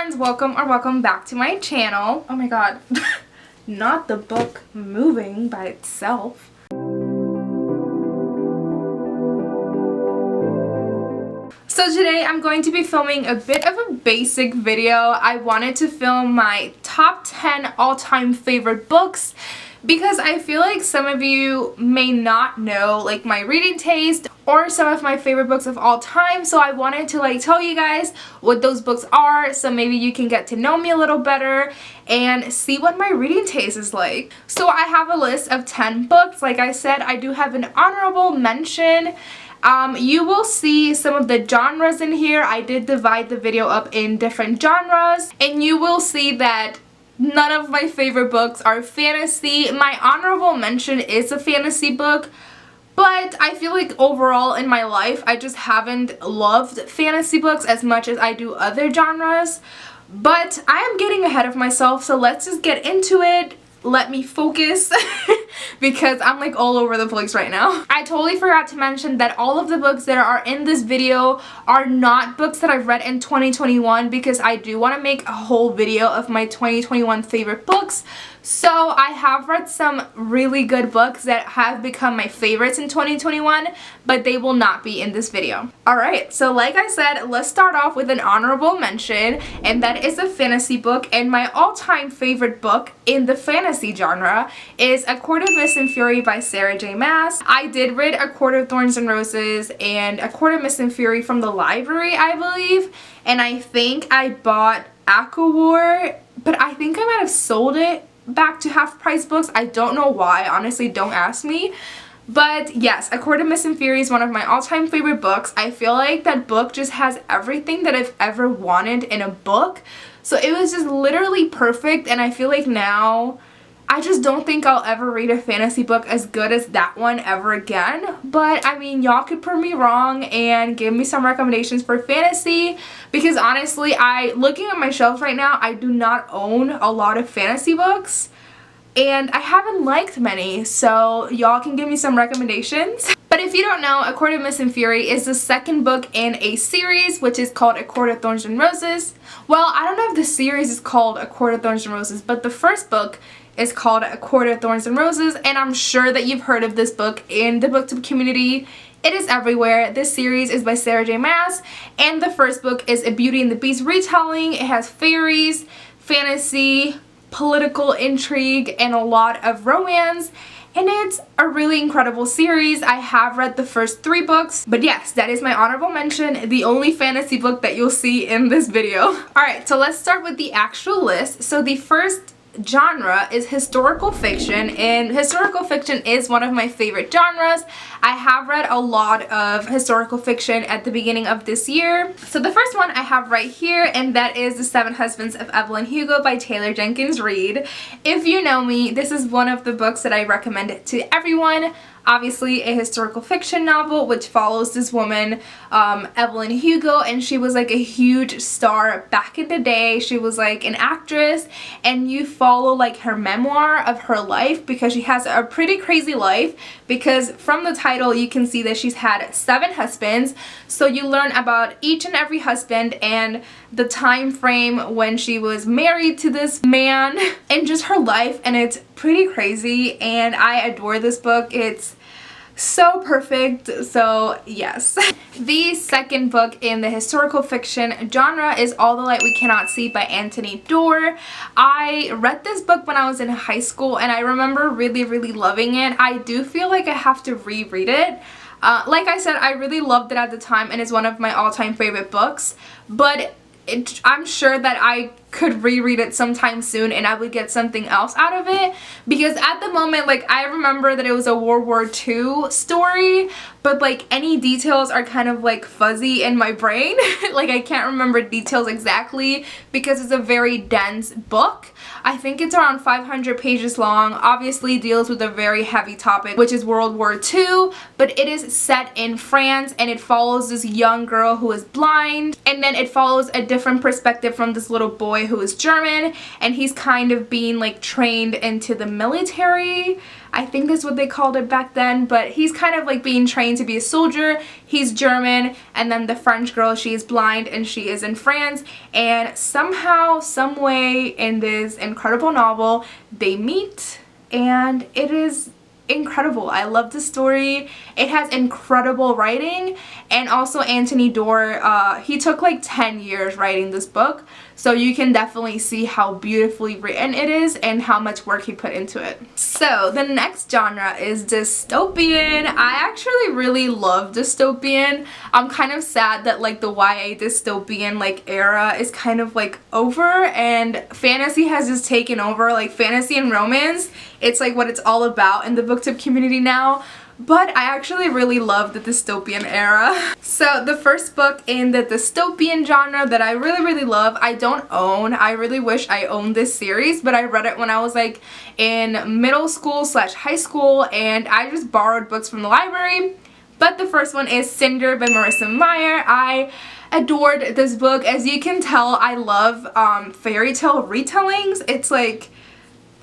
friends, welcome back to my channel. Oh my god, not the book moving by itself. So today I'm going to be filming a bit of a basic video. I wanted to film my top 10 all-time favorite books because I feel like some of you may not know like my reading taste or some of my favorite books of all time, so I wanted to like tell you guys what those books are so maybe you can get to know me a little better and see what my reading taste is like. So I have a list of 10 books. Like I said, I do have an honorable mention. You will see some of the genres in here. I did divide the video up in different genres, and you will see that none of my favorite books are fantasy. My honorable mention is a fantasy book, but I feel like overall in my life I just haven't loved fantasy books as much as I do other genres. But I am getting ahead of myself, so let's just get into it. Let me focus because I'm like all over the place right now. I totally forgot to mention that all of the books that are in this video are not books that I've read in 2021 because I do want to make a whole video of my 2021 favorite books. So I have read some really good books that have become my favorites in 2021, but they will not be in this video. Alright, so like I said, let's start off with an honorable mention, and that is a fantasy book, and my all-time favorite book in the fantasy genre is A Court of Mist and Fury by Sarah J. Maas. I did read A Court of Thorns and Roses and A Court of Mist and Fury from the library, I believe, and I think I bought ACOWAR, but I think I might have sold it back to half price books. I don't know why, honestly, don't ask me. But yes, A Court of Mist and Fury is one of my all-time favorite books. I feel like that book just has everything that I've ever wanted in a book. So it was just literally perfect, and I feel like now I just don't think I'll ever read a fantasy book as good as that one ever again. But I mean, y'all could prove me wrong and give me some recommendations for fantasy, because honestly, looking at my shelves right now, I do not own a lot of fantasy books and I haven't liked many, so y'all can give me some recommendations. But if you don't know, A Court of Mist and Fury is the second book in a series which is called A Court of Thorns and Roses. Well, I don't know if the series is called A Court of Thorns and Roses, but the first book is called A Court of Thorns and Roses, and I'm sure that you've heard of this book in the booktube community. It is everywhere. This series is by Sarah J. Maas, and the first book is a Beauty and the Beast retelling. It has fairies, fantasy, political intrigue, and a lot of romance, and it's a really incredible series. I have read the first 3 books, but yes, that is my honorable mention, the only fantasy book that you'll see in this video. Alright, so let's start with the actual list. So the first genre is historical fiction, and historical fiction is one of my favorite genres. I have read a lot of historical fiction at the beginning of this year. So the first one I have right here, and that is The Seven Husbands of Evelyn Hugo by Taylor Jenkins Reid. If you know me, this is one of the books that I recommend to everyone. Obviously a historical fiction novel which follows this woman, Evelyn Hugo, and she was like a huge star back in the day. She was like an actress, and you follow like her memoir of her life because she has a pretty crazy life, because from the title you can see that she's had 7 husbands. So you learn about each and every husband and the time frame when she was married to this man and just her life, and it's pretty crazy, and I adore this book. It's so perfect, so yes. The second book in the historical fiction genre is All the Light We Cannot See by Anthony Doerr. I read this book when I was in high school, and I remember really loving it. I do feel like I have to reread it. Like I said, I really loved it at the time, and it's one of my all-time favorite books, but I'm sure that I could reread it sometime soon and I would get something else out of it, because at the moment, like, I remember that it was a World War II story, but like any details are kind of like fuzzy in my brain. Like, I can't remember details exactly because it's a very dense book. I think it's around 500 pages long. Obviously deals with a very heavy topic, which is World War II, but it is set in France, and it follows this young girl who is blind, and then it follows a different perspective from this little boy boy who is German, and he's kind of being like trained into the military. I think that's what they called it back then, but he's kind of like being trained to be a soldier. He's German, and then the French girl, she is blind and she is in France, and somehow, some way in this incredible novel, they meet, and it is incredible. I love the story. It has incredible writing, and also Anthony Doerr, he took like 10 years writing this book, so you can definitely see how beautifully written it is and how much work he put into it. So the next genre is dystopian. I actually really love dystopian. I'm kind of sad that like the YA dystopian like era is kind of like over, and fantasy has just taken over. Like fantasy and romance, it's like what it's all about in the booktube community now. But I actually really love the dystopian era. So the first book in the dystopian genre that I really love, I don't own. I really wish I owned this series, but I read it when I was like in middle school / high school, and I just borrowed books from the library. But the first one is Cinder by Marissa Meyer. I adored this book. As you can tell, I love fairy tale retellings.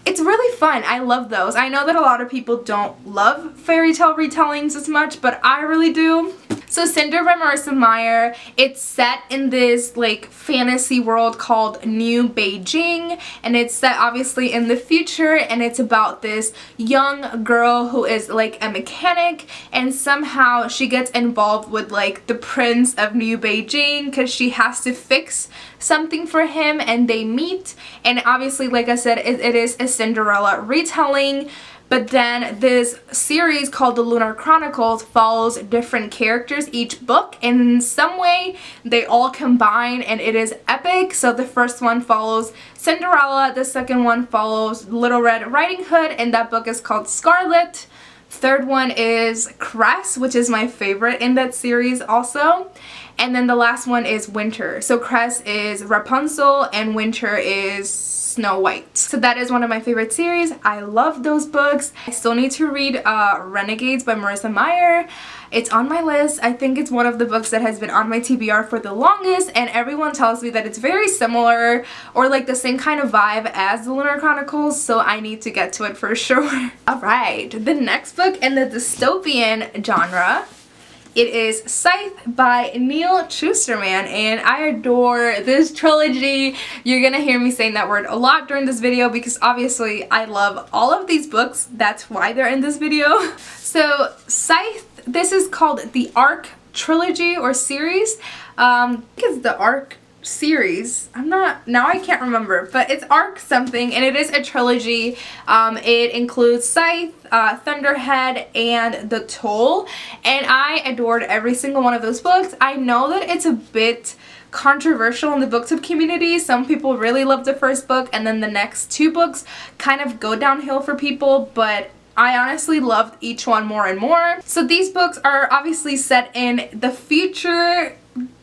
It's really fun. I love those. I know that a lot of people don't love fairy tale retellings as much, but I really do. So Cinder by Marissa Meyer, it's set in this like fantasy world called New Beijing, and it's set obviously in the future, and it's about this young girl who is like a mechanic, and somehow she gets involved with like the prince of New Beijing because she has to fix something for him, and they meet. And obviously, like I said, it is a Cinderella retelling. But then this series called The Lunar Chronicles follows different characters each book, and in some way they all combine, and it is epic. So the first one follows Cinderella, the second one follows Little Red Riding Hood, and that book is called Scarlet. Third one is Cress, which is my favorite in that series also. And then the last one is Winter. So Cress is Rapunzel and Winter is Snow White. So that is one of my favorite series. I love those books. I still need to read Renegades by Marissa Meyer. It's on my list. I think it's one of the books that has been on my TBR for the longest, and everyone tells me that it's very similar or like the same kind of vibe as the Lunar Chronicles, so I need to get to it for sure. Alright, the next book in the dystopian genre, it is Scythe by Neal Shusterman, and I adore this trilogy. You're gonna hear me saying that word a lot during this video because obviously I love all of these books. That's why they're in this video. So Scythe, this is called the Arc trilogy or series. I think it's the Arc series. Now I can't remember, but it's Arc something, and it is a trilogy. It includes Scythe, Thunderhead, and The Toll, and I adored every single one of those books. I know that it's a bit controversial in the booktube community. Some people really love the first book, and then the next two books kind of go downhill for people, but I honestly loved each one more and more. So these books are obviously set in the future,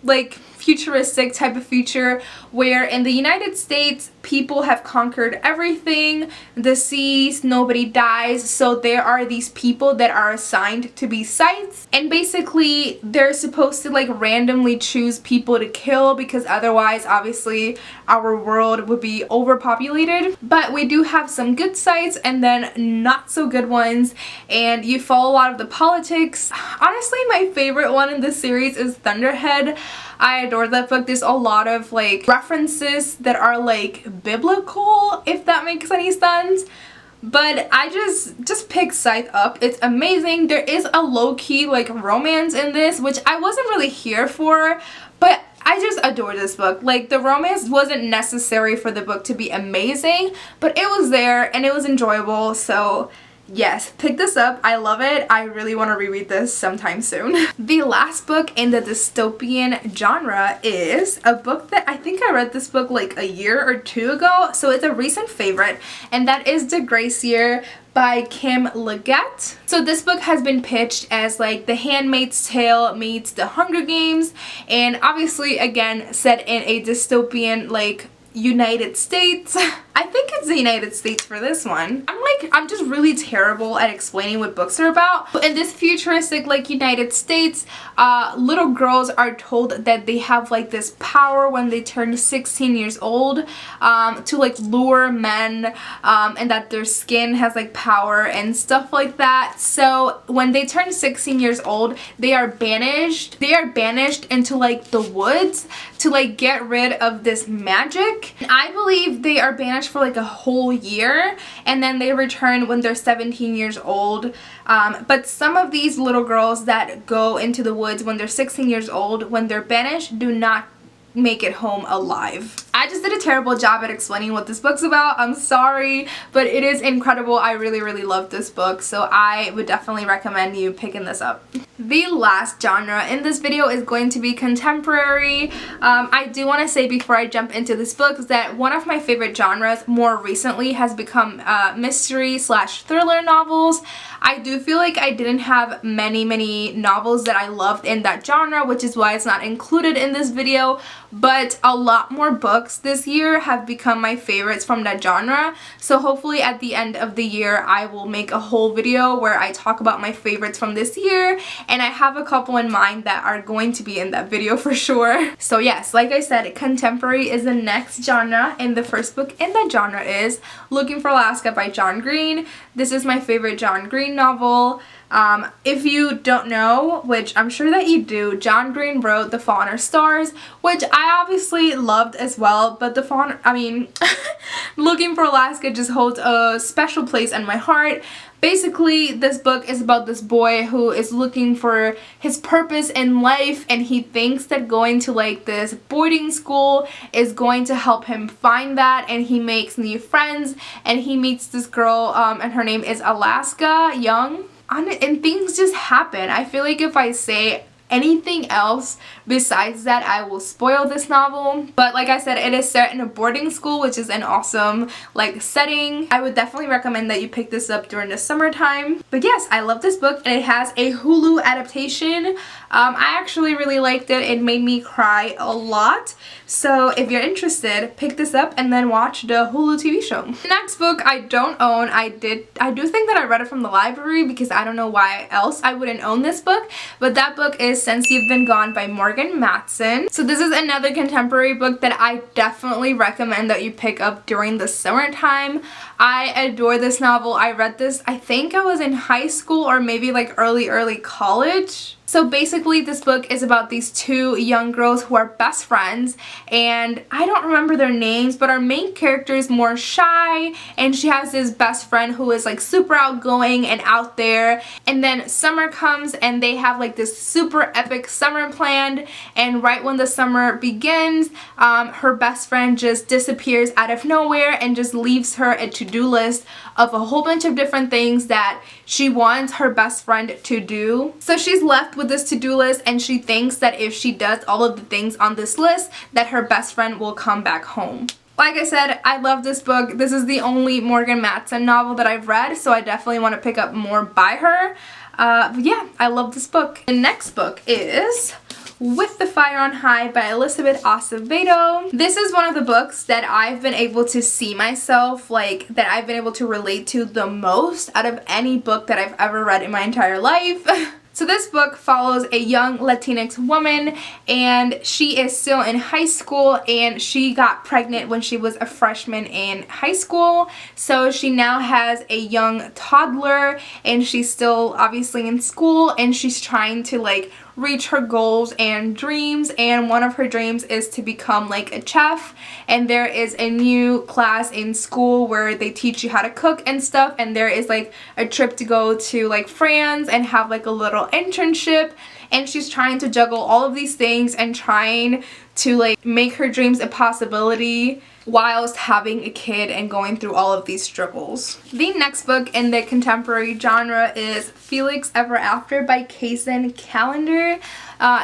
like futuristic type of future, where in the United States people have conquered everything, the seas, nobody dies, so there are these people that are assigned to be scythes, and basically they're supposed to like randomly choose people to kill because otherwise obviously our world would be overpopulated. But we do have some good scythes and then not so good ones, and you follow a lot of the politics. Honestly, my favorite one in this series is Thunderhead. I adore that book. There's a lot of like references that are like biblical, if that makes any sense. But I just picked Scythe up. It's amazing. There is a low-key like romance in this, which I wasn't really here for, but I just adore this book. Like, the romance wasn't necessary for the book to be amazing, but it was there and it was enjoyable. So yes, pick this up. I love it. I really want to reread this sometime soon. The last book in the dystopian genre is a book that I think I read this book like a year or two ago, so it's a recent favorite, and that is The Gracier by Kim Liggett. So this book has been pitched as like The Handmaid's Tale meets The Hunger Games, and obviously again set in a dystopian like United States. I think it's the United States for this one. I'm like like I'm just really terrible at explaining what books are about. In this futuristic like United States, little girls are told that they have like this power when they turn 16 years old to like lure men, and that their skin has like power and stuff like that. So when they turn 16 years old, they are banished into like the woods to like get rid of this magic. And I believe they are banished for like a whole year, and then they return when they're 17 years old. But some of these little girls that go into the woods when they're 16 years old, when they're banished, do not make it home alive. I just did a terrible job at explaining what this book's about. I'm sorry, but it is incredible. I really love this book, so I would definitely recommend you picking this up. The last genre in this video is going to be contemporary. I do want to say before I jump into this book that one of my favorite genres more recently has become mystery/thriller novels. I do feel like I didn't have many novels that I loved in that genre, which is why it's not included in this video, but a lot more books this year have become my favorites from that genre. So hopefully at the end of the year I will make a whole video where I talk about my favorites from this year, and I have a couple in mind that are going to be in that video for sure. So yes, like I said, contemporary is the next genre, and the first book in that genre is Looking for Alaska by John Green. This is my favorite John Green novel. If you don't know, which I'm sure that you do, John Green wrote The Fault in Our Stars, which I obviously loved as well, but Looking for Alaska just holds a special place in my heart. Basically, this book is about this boy who is looking for his purpose in life, and he thinks that going to like this boarding school is going to help him find that, and he makes new friends, and he meets this girl, and her name is Alaska Young. And things just happen. I feel like if I say anything else besides that, I will spoil this novel. But like I said, it is set in a boarding school, which is an awesome like setting. I would definitely recommend that you pick this up during the summertime. But yes, I love this book, and it has a Hulu adaptation. I actually really liked it. It made me cry a lot. So if you're interested, pick this up and then watch the Hulu TV show. The next book I don't own. I do think that I read it from the library, because I don't know why else I wouldn't own this book. But that book is Since You've Been Gone by Matson. So this is another contemporary book that I definitely recommend that you pick up during the summertime. I adore this novel. I read this, I think I was in high school or maybe like early college. So basically this book is about these two young girls who are best friends, and I don't remember their names, but our main character is more shy, and she has this best friend who is like super outgoing and out there. And then summer comes and they have like this super epic summer planned, and right when the summer begins, her best friend just disappears out of nowhere and just leaves her a to-do list of a whole bunch of different things that she wants her best friend to do. So she's left with this to-do list, and she thinks that if she does all of the things on this list, that her best friend will come back home. Like I said, I love this book. This is the only Matson novel that I've read, so I definitely want to pick up more by her. But yeah, I love this book. The next book is With the Fire on High by Elizabeth Acevedo. This is one of the books that I've been able to see myself, like, that I've been able to relate to the most out of any book that I've ever read in my entire life. So this book follows a young Latinx woman, and she is still in high school, and she got pregnant when she was a freshman in high school. So she now has a young toddler, and she's still obviously in school, and she's trying to like reach her goals and dreams, and one of her dreams is to become like a chef. And there is a new class in school where they teach you how to cook and stuff, and there is like a trip to go to like France and have like a little internship, and she's trying to juggle all of these things and trying to like make her dreams a possibility whilst having a kid and going through all of these struggles. The next book in the contemporary genre is Felix Ever After by Kacen Callender.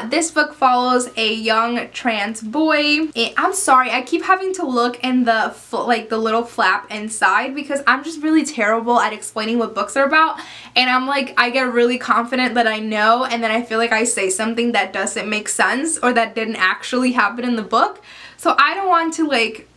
This book follows a young trans boy. I'm sorry, I keep having to look in the little flap inside, because I'm just really terrible at explaining what books are about, and I'm like, I get really confident that I know, and then I feel like I say something that doesn't make sense or that didn't actually happen in the book. So I don't want to like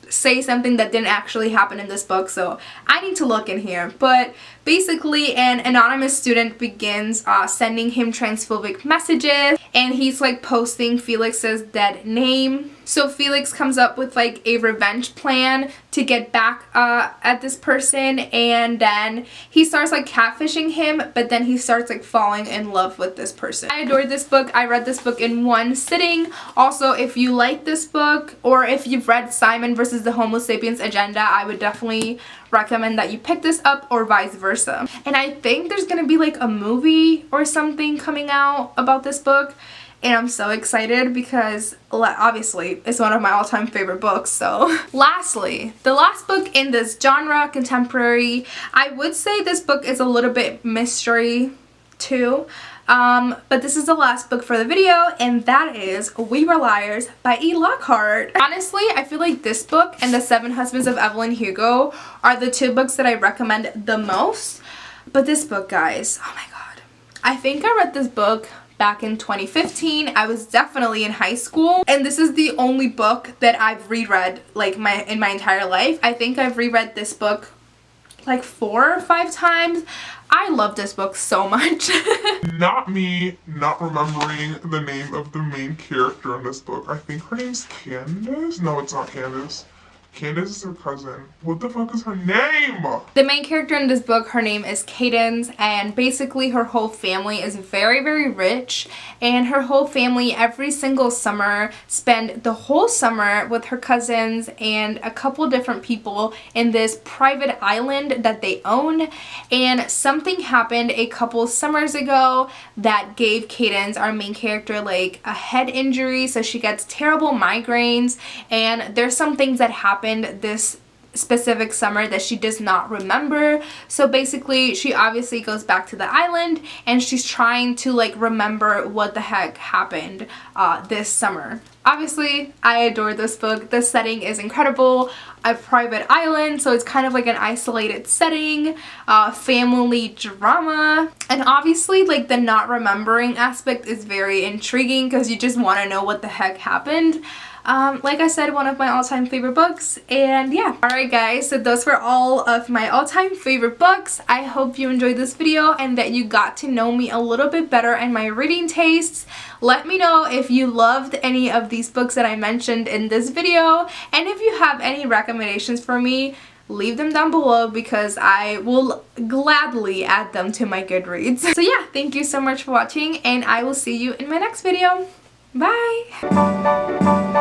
say something that didn't actually happen in this book, so I need to look in here. But basically an anonymous student begins sending him transphobic messages, and he's like posting Felix's dead name. So Felix comes up with like a revenge plan to get back at this person, and then he starts like catfishing him, but then he starts like falling in love with this person. I adored this book. I read this book in one sitting. Also, if you like this book, or if you've read Simon versus the Homo sapiens agenda, I would definitely recommend that you pick this up, or vice versa. And I think there's gonna be like a movie or something coming out about this book, and I'm so excited because obviously it's one of my all-time favorite books. So lastly, the last book in this genre, contemporary, I would say this book is a little bit mystery too. But this is the last book for the video, and that is We Were Liars by Lockhart. Honestly, I feel like this book and The Seven Husbands of Evelyn Hugo are the two books that I recommend the most. But this book, guys, oh my god. I think I read this book back in 2015. I was definitely in high school, and this is the only book that I've reread like in my entire life. I think I've reread this book like 4 or 5 times. I love this book so much. Not me not remembering the name of the main character in this book. I think her name's Candace? No, it's not Candace. Candace is her cousin. What the fuck is her name? The main character in this book, her name is Kacen, and basically her whole family is very, very rich, and her whole family every single summer spend the whole summer with her cousins and a couple different people in this private island that they own. And something happened a couple summers ago that gave Kacen, our main character, like a head injury, so she gets terrible migraines, and there's some things that happen this specific summer that she does not remember. So basically she obviously goes back to the island, and she's trying to like remember what the heck happened this summer. Obviously, I adore this book. The setting is incredible. A private island, so it's kind of like an isolated setting, family drama, and obviously like the not remembering aspect is very intriguing because you just want to know what the heck happened. Like I said, one of my all-time favorite books, and yeah. Alright guys, so those were all of my all-time favorite books. I hope you enjoyed this video and that you got to know me a little bit better and my reading tastes. Let me know if you loved any of these books that I mentioned in this video, and if you have any recommendations for me, leave them down below because I will gladly add them to my Goodreads. So yeah, thank you so much for watching, and I will see you in my next video. Bye!